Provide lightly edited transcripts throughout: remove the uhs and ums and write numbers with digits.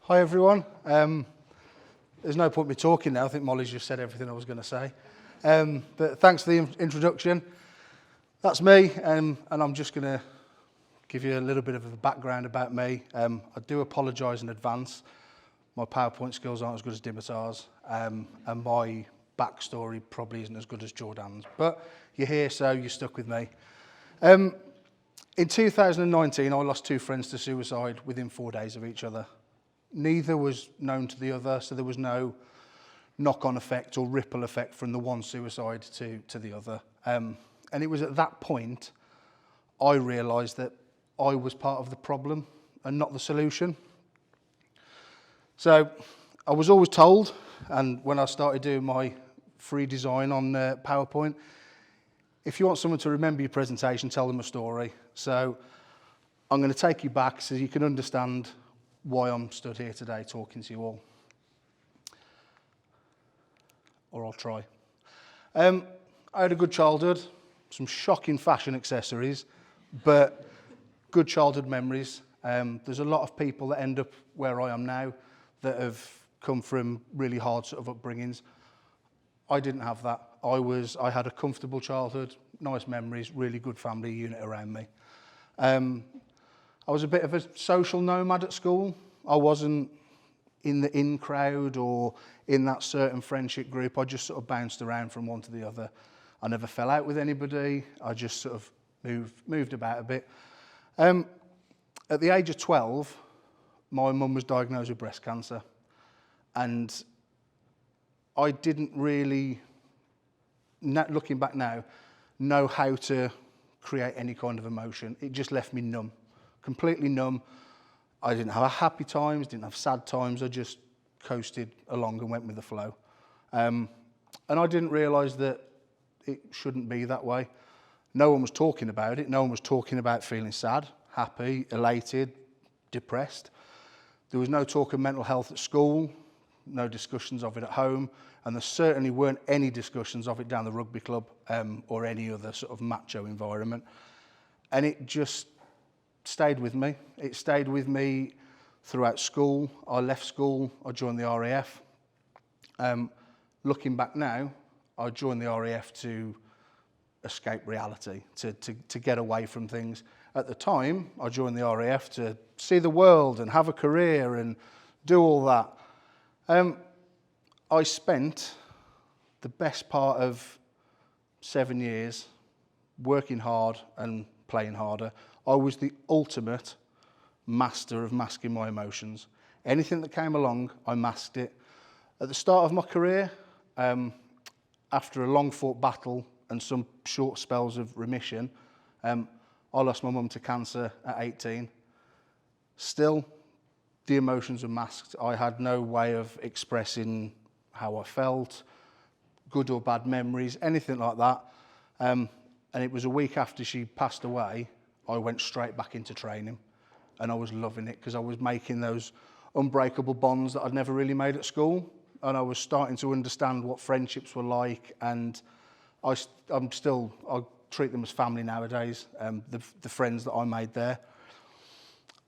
Hi everyone. There's no point me talking now. I think Molly's just said everything I was going to say. But thanks for the introduction. That's me, and I'm just going to give you a little bit of a background about me. I do apologise in advance. My PowerPoint skills aren't as good as Dimitar's, and my backstory probably isn't as good as Jordan's. But you're here, so you're stuck with me. In 2019, I lost two friends to suicide within 4 days of each other. Neither was known to the other, so there was no knock-on effect or ripple effect from the one suicide to the other. And it was at that point I realised that I was part of the problem and not the solution. So I was always told, and when I started doing my free design on PowerPoint, if you want someone to remember your presentation, tell them a story. So I'm going to take you back so you can understand why I'm stood here today talking to you all. Or I'll try. I had a good childhood, some shocking fashion accessories, but good childhood memories. There's a lot of people that end up where I am now that have come from really hard sort of upbringings. I didn't have that. I had a comfortable childhood, nice memories, really good family unit around me. I was a bit of a social nomad at school. I wasn't in the in crowd or in that certain friendship group. I just sort of bounced around from one to the other. I never fell out with anybody. I just sort of moved about a bit. At the age of 12, my mum was diagnosed with breast cancer. And I didn't really, looking back now, know how to create any kind of emotion. It just left me numb, completely numb. I didn't have happy times, didn't have sad times. I just coasted along and went with the flow. And I didn't realise that it shouldn't be that way. No one was talking about it. No one was talking about feeling sad, happy, elated, depressed. There was no talk of mental health at school, no discussions of it at home, and there certainly weren't any discussions of it down the rugby club or any other sort of macho environment. And it just stayed with me. It stayed with me throughout school. I left school, I joined the RAF. Looking back now, I joined the RAF to escape reality, to get away from things. At the time, I joined the RAF to see the world and have a career and do all that. I spent the best part of 7 years working hard and playing harder. I was the ultimate master of masking my emotions. Anything that came along, I masked it. At the start of my career, after a long fought battle and some short spells of remission, I lost my mum to cancer at 18. Still, the emotions were masked. I had no way of expressing how I felt, good or bad memories, anything like that. And it was a week after she passed away, I went straight back into training, and I was loving it because I was making those unbreakable bonds that I'd never really made at school, and I was starting to understand what friendships were like, and I treat them as family nowadays, the friends that I made there.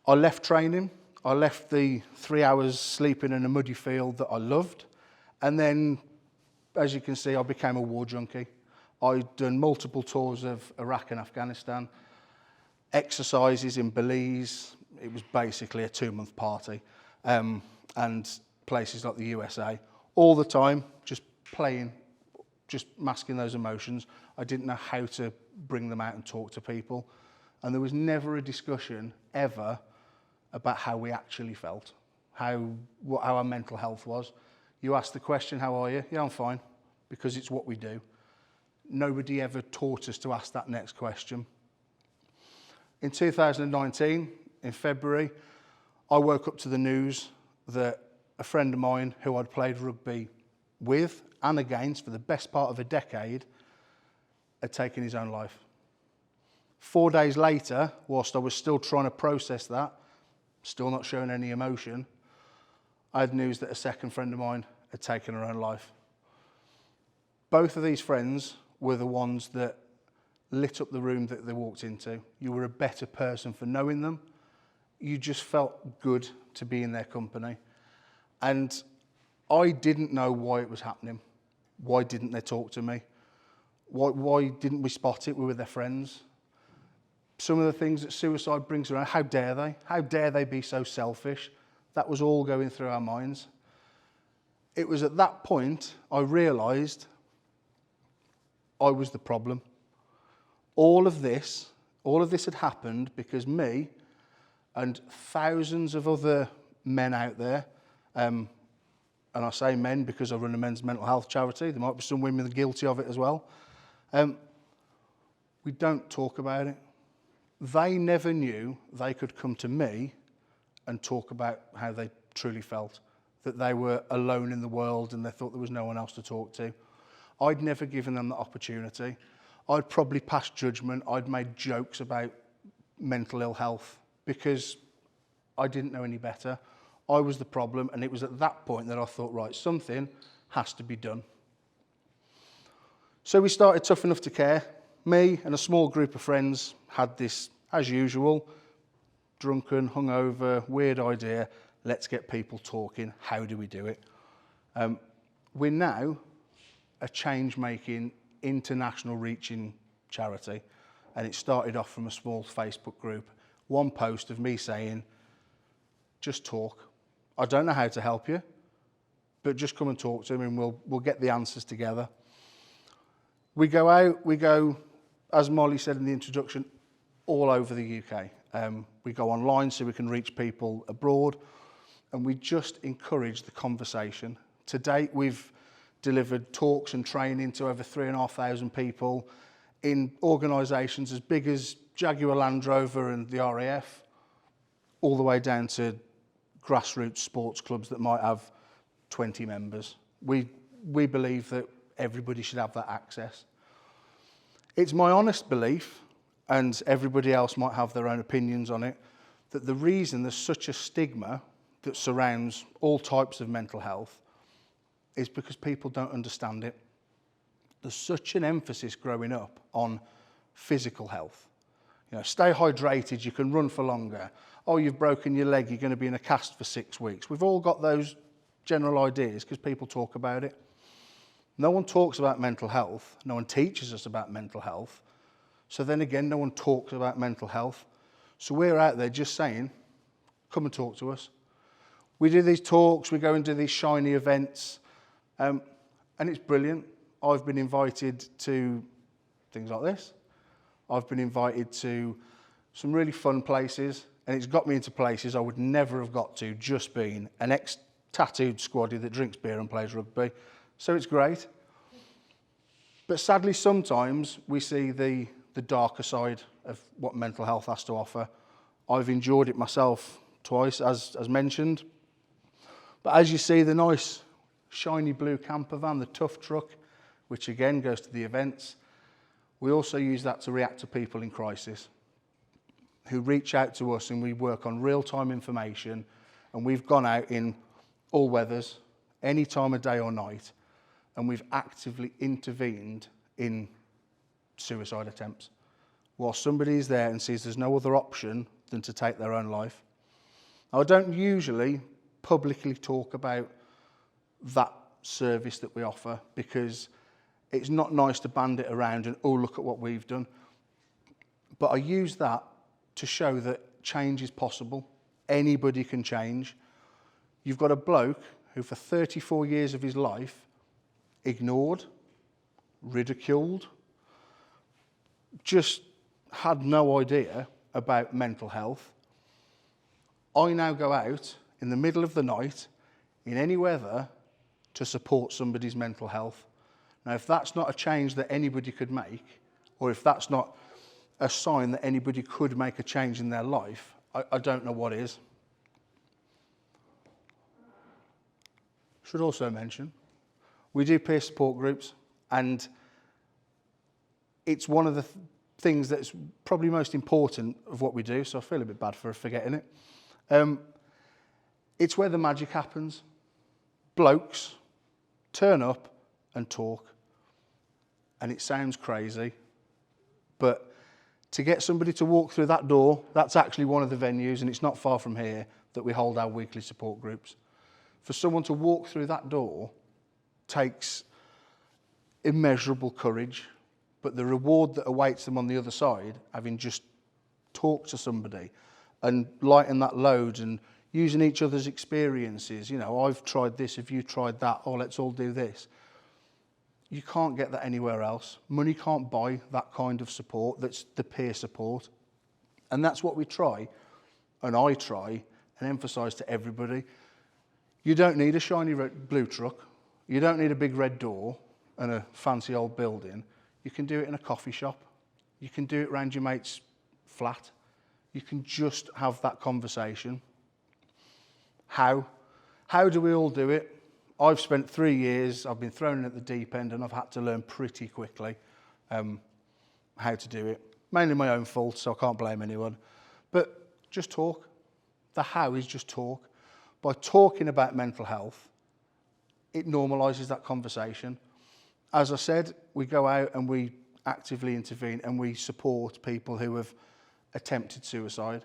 I left training. I left the 3 hours sleeping in a muddy field that I loved, and then, as you can see, I became a war junkie. I'd done multiple tours of Iraq and Afghanistan, exercises in Belize. It was basically a 2-month party, and places like the USA. All the time, just playing, just masking those emotions. I didn't know how to bring them out and talk to people. And there was never a discussion, ever, about how we actually felt, how our mental health was. You ask the question, how are you? Yeah, I'm fine, because it's what we do. Nobody ever taught us to ask that next question. In 2019, in February, I woke up to the news that a friend of mine who I'd played rugby with and against for the best part of a decade had taken his own life. 4 days later, whilst I was still trying to process that, still not showing any emotion, I had news that a second friend of mine had taken her own life. Both of these friends were the ones that lit up the room that they walked into. You were a better person for knowing them. You just felt good to be in their company. And I didn't know why it was happening. Why didn't they talk to me? Why didn't we spot it? We were their friends. Some of the things that suicide brings around, how dare they? How dare they be so selfish? That was all going through our minds. It was at that point I realised I was the problem. All of this had happened because me and thousands of other men out there, and I say men because I run a men's mental health charity. There might be some women that are guilty of it as well. We don't talk about it. They never knew they could come to me and talk about how they truly felt, that they were alone in the world and they thought there was no one else to talk to. I'd never given them the opportunity. I'd probably passed judgment. I'd made jokes about mental ill health because I didn't know any better. I was the problem, and it was at that point that I thought, right, something has to be done. So we started Tough Enough to Care. Me and a small group of friends had this, as usual, drunken, hungover, weird idea. Let's get people talking. How do we do it? We're now a change-making, international reaching charity, and it started off from a small Facebook group. One post of me saying, just talk. I don't know how to help you, but just come and talk to me and we'll get the answers together. We go out, as Molly said in the introduction, all over the UK. We go online so we can reach people abroad, and we just encourage the conversation. To date, we've delivered talks and training to over 3,500 people in organisations as big as Jaguar Land Rover and the RAF, all the way down to grassroots sports clubs that might have 20 members. We believe that everybody should have that access. It's my honest belief, and everybody else might have their own opinions on it, that the reason there's such a stigma that surrounds all types of mental health is because people don't understand it. There's such an emphasis growing up on physical health. You know, stay hydrated, you can run for longer. Oh, you've broken your leg, you're going to be in a cast for 6 weeks. We've all got those general ideas because people talk about it. No one talks about mental health. No one teaches us about mental health. So then again, no one talks about mental health. So we're out there just saying, come and talk to us. We do these talks, we go and do these shiny events, and it's brilliant. I've been invited to things like this. I've been invited to some really fun places, and it's got me into places I would never have got to just being an ex-tattooed squaddie that drinks beer and plays rugby. So it's great. But sadly, sometimes we see the darker side of what mental health has to offer. I've enjoyed it myself twice, as mentioned. But as you see, the nice shiny blue camper van, the tough truck, which again goes to the events, we also use that to react to people in crisis who reach out to us, and we work on real-time information, and we've gone out in all weathers, any time of day or night, and we've actively intervened in suicide attempts. While somebody is there and sees there's no other option than to take their own life. Now, I don't usually publicly talk about that service that we offer because it's not nice to band it around and, oh, look at what we've done. But I use that to show that change is possible. Anybody can change. You've got a bloke who for 34 years of his life ignored, ridiculed, just had no idea about mental health. I now go out in the middle of the night, in any weather, to support somebody's mental health. Now, if that's not a change that anybody could make, or if that's not a sign that anybody could make a change in their life, I don't know what is. Should also mention, we do peer support groups, and it's one of the things that's probably most important of what we do, so I feel a bit bad for forgetting it. It's where the magic happens. Blokes turn up and talk, and it sounds crazy, but to get somebody to walk through that door, that's actually one of the venues, and it's not far from here, that we hold our weekly support groups. For someone to walk through that door takes immeasurable courage, but the reward that awaits them on the other side, having just talked to somebody and lighten that load and using each other's experiences, you know, I've tried this, have you tried that, oh, let's all do this. You can't get that anywhere else. Money can't buy that kind of support, that's the peer support. And that's what we try, and I try and emphasise to everybody. You don't need a shiny red, blue truck. You don't need a big red door and a fancy old building. You can do it in a coffee shop. You can do it around your mate's flat. You can just have that conversation. How? How do we all do it? I've spent 3 years, I've been thrown in at the deep end, and I've had to learn pretty quickly how to do it. Mainly my own fault, so I can't blame anyone. But just talk. The how is just talk. By talking about mental health, it normalises that conversation. As I said, we go out and we actively intervene and we support people who have attempted suicide.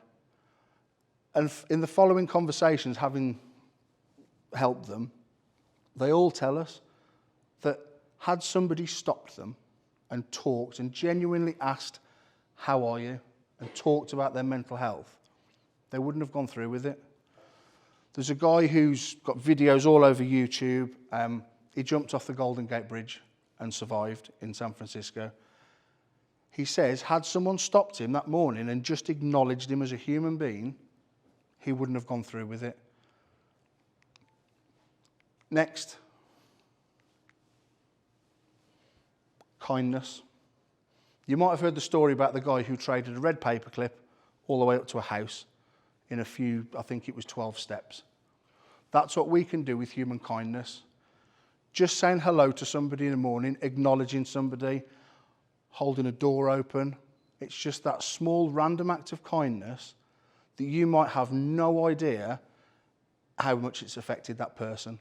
And in the following conversations, having helped them, they all tell us that had somebody stopped them and talked and genuinely asked, how are you? And talked about their mental health, they wouldn't have gone through with it. There's a guy who's got videos all over YouTube. He jumped off the Golden Gate Bridge and survived in San Francisco. He says, had someone stopped him that morning and just acknowledged him as a human being, he wouldn't have gone through with it. Next, kindness. You might have heard the story about the guy who traded a red paperclip all the way up to a house in a few, I think it was 12 steps. That's what we can do with human kindness. Just saying hello to somebody in the morning, acknowledging somebody, holding a door open. It's just that small random act of kindness that you might have no idea how much it's affected that person.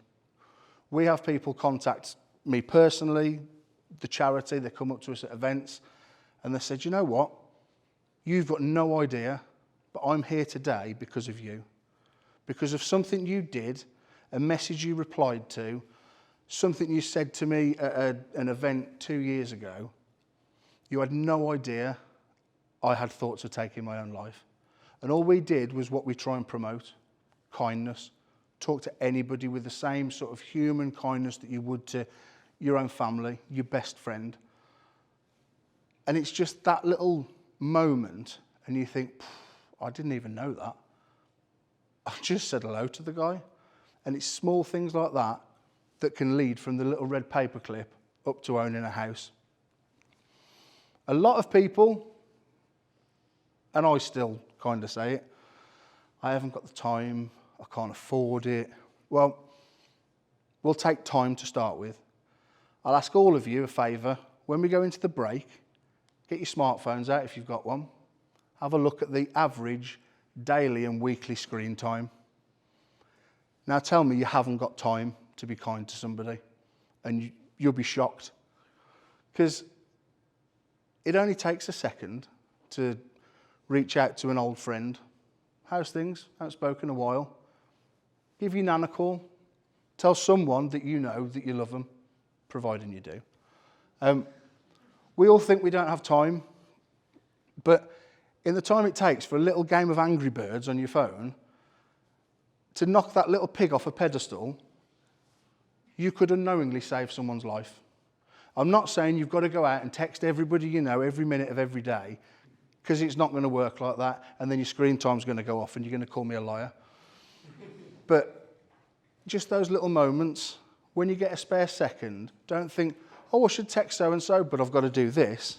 We have people contact me personally, the charity, they come up to us at events, and they said, you know what, you've got no idea, but I'm here today because of you. Because of something you did, a message you replied to, something you said to me at an event 2 years ago. You had no idea I had thoughts of taking my own life. And all we did was what we try and promote, kindness. Talk to anybody with the same sort of human kindness that you would to your own family, your best friend. And it's just that little moment, and you think, I didn't even know that. I just said hello to the guy. And it's small things like that that can lead from the little red paperclip up to owning a house. A lot of people, and I still kind of say it, I haven't got the time, I can't afford it. Well, we'll take time to start with. I'll ask all of you a favour. When we go into the break, get your smartphones out if you've got one. Have a look at the average daily and weekly screen time. Now tell me you haven't got time to be kind to somebody, and you'll be shocked. Because it only takes a second to reach out to an old friend. How's things? Haven't spoken in a while. Give your nan a call. Tell someone that you know that you love them, providing you do. We all think we don't have time, but in the time it takes for a little game of Angry Birds on your phone to knock that little pig off a pedestal, you could unknowingly save someone's life. I'm not saying you've got to go out and text everybody you know every minute of every day, because it's not going to work like that, and then your screen time's going to go off and you're going to call me a liar. But just those little moments, when you get a spare second, don't think, oh, I should text so-and-so, but I've got to do this.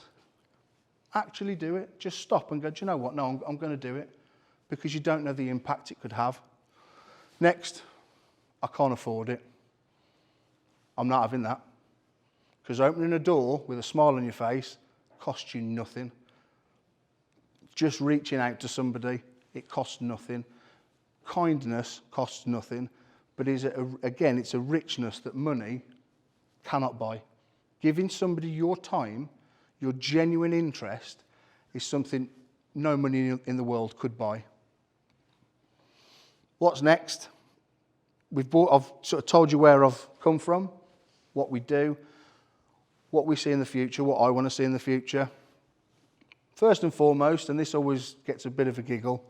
Actually do it. Just stop and go, do you know what? No, I'm going to do it, because you don't know the impact it could have. Next, I can't afford it. I'm not having that. Because opening a door with a smile on your face costs you nothing. Just reaching out to somebody, it costs nothing. Kindness costs nothing, but again, it's a richness that money cannot buy. Giving somebody your time, your genuine interest, is something no money in the world could buy. What's next? I've sort of told you where I've come from, what we do, what we see in the future, what I want to see in the future. First and foremost, and this always gets a bit of a giggle,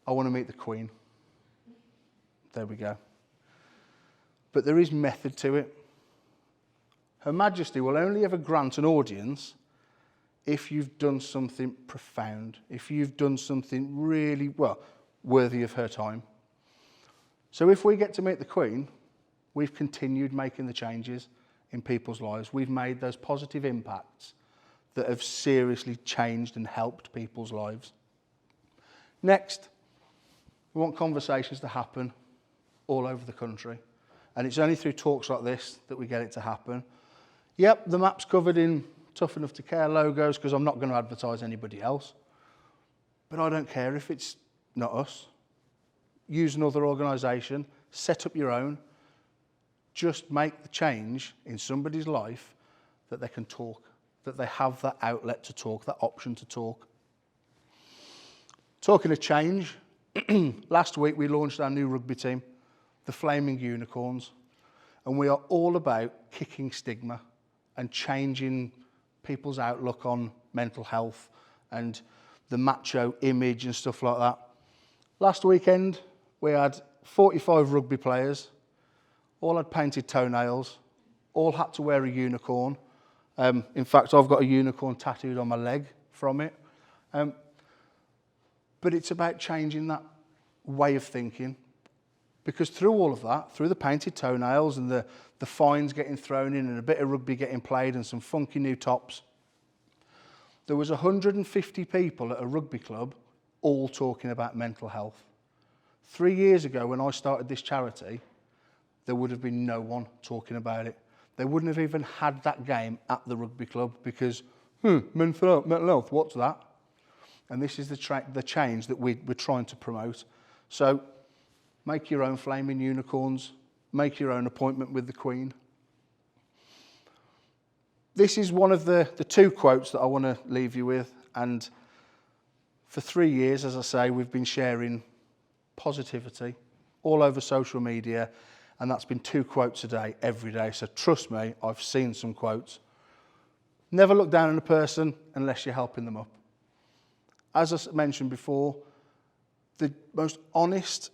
I want to meet the Queen. There we go. But there is method to it. Her Majesty will only ever grant an audience if you've done something profound, if you've done something really, well, worthy of her time. So if we get to meet the Queen, we've continued making the changes in people's lives. We've made those positive impacts that have seriously changed and helped people's lives. Next, we want conversations to happen all over the country. And it's only through talks like this that we get it to happen. Yep, the map's covered in Tough Enough to Care logos because I'm not going to advertise anybody else. But I don't care if it's not us. Use another organisation, set up your own. Just make the change in somebody's life that they can talk, that they have that outlet to talk, that option to talk. Talking of change, last week we launched our new rugby team, the Flaming Unicorns, and we are all about kicking stigma and changing people's outlook on mental health and the macho image and stuff like that. Last weekend, we had 45 rugby players, all had painted toenails, all had to wear a unicorn. In fact, I've got a unicorn tattooed on my leg from it. But it's about changing that way of thinking. Because through all of that, through the painted toenails and the fines getting thrown in and a bit of rugby getting played and some funky new tops, there was 150 people at a rugby club all talking about mental health. 3 years ago when I started this charity, there would have been no one talking about it. They wouldn't have even had that game at the rugby club because, mental health, what's that? And this is the change that we're trying to promote. So make your own flaming unicorns. Make your own appointment with the Queen. This is one of the two quotes that I want to leave you with. And for 3 years, as I say, we've been sharing positivity all over social media. And that's been 2 quotes a day, every day. So trust me, I've seen some quotes. Never look down on a person unless you're helping them up. As I mentioned before, the most honest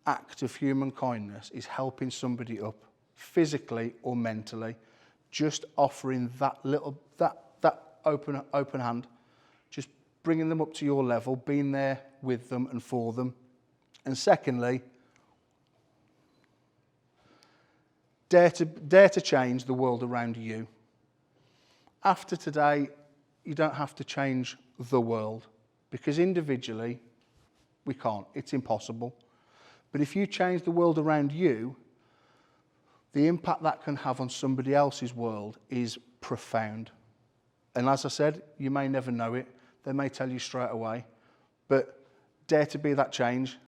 act of human kindness is helping somebody up, physically or mentally, just offering that open hand, just bringing them up to your level, being there with them and for them. And secondly, dare to change the world around you. After today, you don't have to change the world, because individually, we can't. It's impossible. But if you change the world around you, the impact that can have on somebody else's world is profound. And as I said, you may never know it. They may tell you straight away. But dare to be that change.